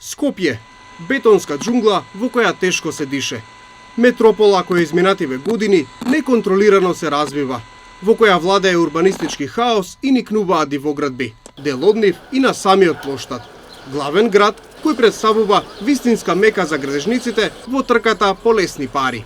Скопје, бетонска џунгла во која тешко се дише. Метропола која изминативе години неконтролирано се развива, во која владее урбанистички хаос и никнуваат дивоградби, дел од нив и на самиот плоштад. Главен град кој представува вистинска мека за градежниците во трката по лесни пари.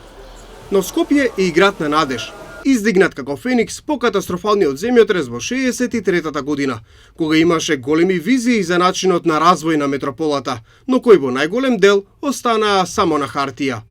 Но Скопје е и град на надеж, издигнат како феникс по катастрофалниот земјотрес во 63-та година, кога имаше големи визии за начинот на развој на метрополата, но кои во најголем дел останаа само на хартија.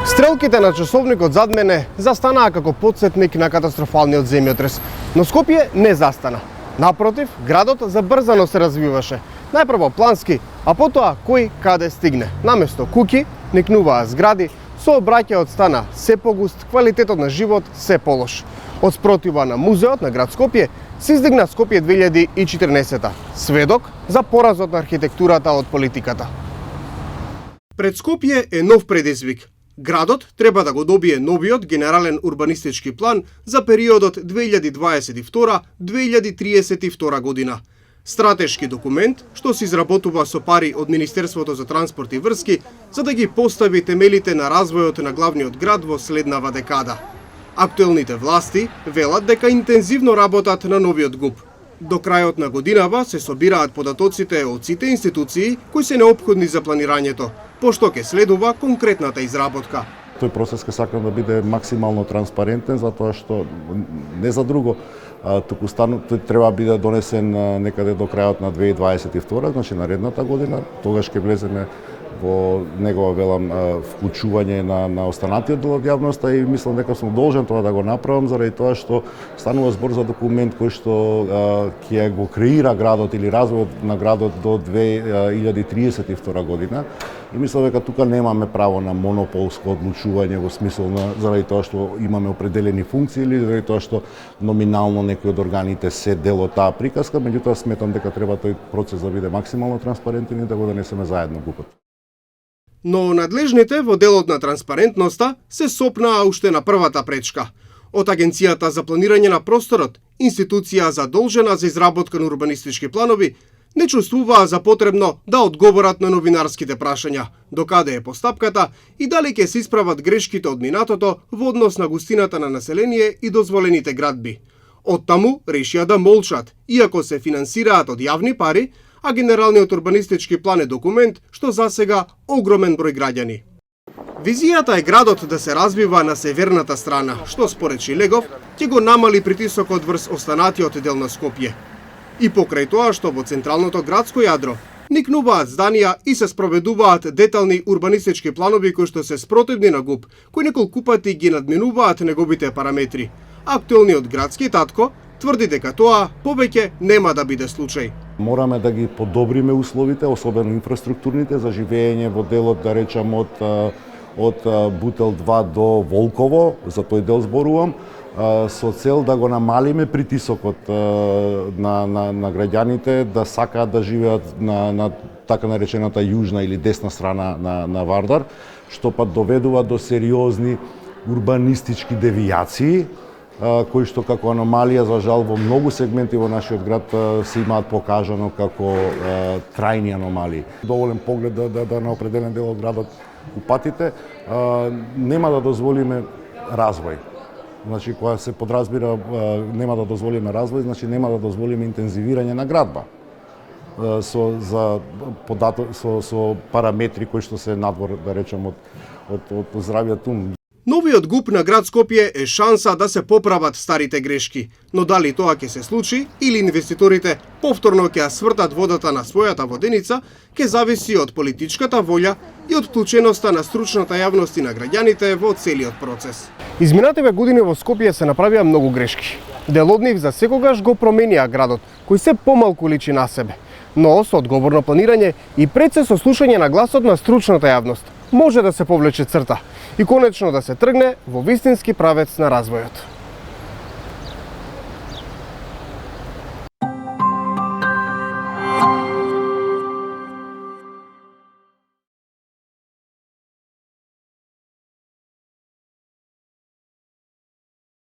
Стрелките на часовникот зад мене застанаа како потсетник на катастрофалниот земјотрес, но Скопје не застана. Напротив, градот забрзано се развиваше. Најпрво плански, а потоа кој каде стигне. Наместо куќи, никнуваа згради, сообраќајот стана се погуст, квалитетот на живот се полош. Од спротива на музеот на град Скопје се издигна Скопје 2014, сведок за поразот на архитектурата од политиката. Пред Скопје е нов предизвик. Градот треба да го добие новиот генерален урбанистички план за периодот 2022-2032 година. Стратешки документ што се изработува со пари од Министерството за транспорт и врски за да ги постави темелите на развојот на главниот град во следнава декада. Актуелните власти велат дека интензивно работат на новиот ГУП. До крајот на годинава се собираат податоците од сите институции кои се неопходни за планирањето, пошто ќе следува конкретната изработка. Тој процес ќе сакам да биде максимално транспарентен, затоа што не за друго, туку тој треба да биде донесен некаде до крајот на 2022, значи наредната година, тогаш ќе влеземе во негова велам вклучување на останатиот дел од јавноста и мислам дека сум должен тоа да го направам заради тоа што станува збор за документ кој што ќе го креира градот или развојот на градот до 2032 година. И мислам дека тука немаме право на монополско одлучување во смисол на заради тоа што имаме определени функции или заради тоа што номинално некои од органите се дел од таа приказка, меѓутоа сметам дека треба тој процес да биде максимално транспарентен и да го донесеме заедно ГУП-от. Но надлежните во делот на транспарентноста се сопнаа уште на првата пречка. Од Агенцијата за планирање на просторот, институција задолжена за изработка на урбанистички планови, не чувствуваа за потребно да одговорат на новинарските прашања, докаде е постапката и дали ќе се исправат грешките од минатото во однос на густината на население и дозволените градби. Оттаму решија да молчат, иако се финансираат од јавни пари, а генералниот урбанистички план е документ што засега огромен број граѓани. Визијата е градот да се развива на северната страна, што според Шилегов ќе го намали притисокот врз останатиот дел на Скопје. И покрај тоа што во централното градско јадро никнуваат зданија и се спроведуваат детални урбанистички планови кои што се спротивни на ГУП, кои неколку пати ги надминуваат неговите параметри. Актуелниот градски татко тврди дека тоа повеќе нема да биде случај. Мораме да ги подобриме условите, особено инфраструктурните, за живење во делот, да речам, од Бутел 2 до Волково, за тој дел зборувам, со цел да го намалиме притисокот на граѓаните да сакаат да живеат на така наречената јужна или десна страна на Вардар, што пат доведува до сериозни урбанистички девијации, кои што како аномалија за жал во многу сегменти во нашиот град се имаат покажано како трајни аномалии. Доволен поглед да на определен дел од градот у патите нема да дозволиме развој. Значи кога се подразбира нема да дозволиме развој, значи нема да дозволиме интензивирање на градба со параметри кои што се надвор, да речем, од здравиот. Новиот ГУП на град Скопје е шанса да се поправат старите грешки, но дали тоа ќе се случи или инвеститорите повторно ќе ја свртат водата на својата воденица, ќе зависи од политичката волја и од вклученоста на стручната јавност и на граѓаните во целиот процес. Изминативе години во Скопје се направија многу грешки. Дел од нив за секогаш го променија градот, кој се помалку личи на себе. Но со одговорно планирање и пред се со слушање на гласот на стручната јавност може да се повлече црта и конечно да се тргне во вистински правец на развојот.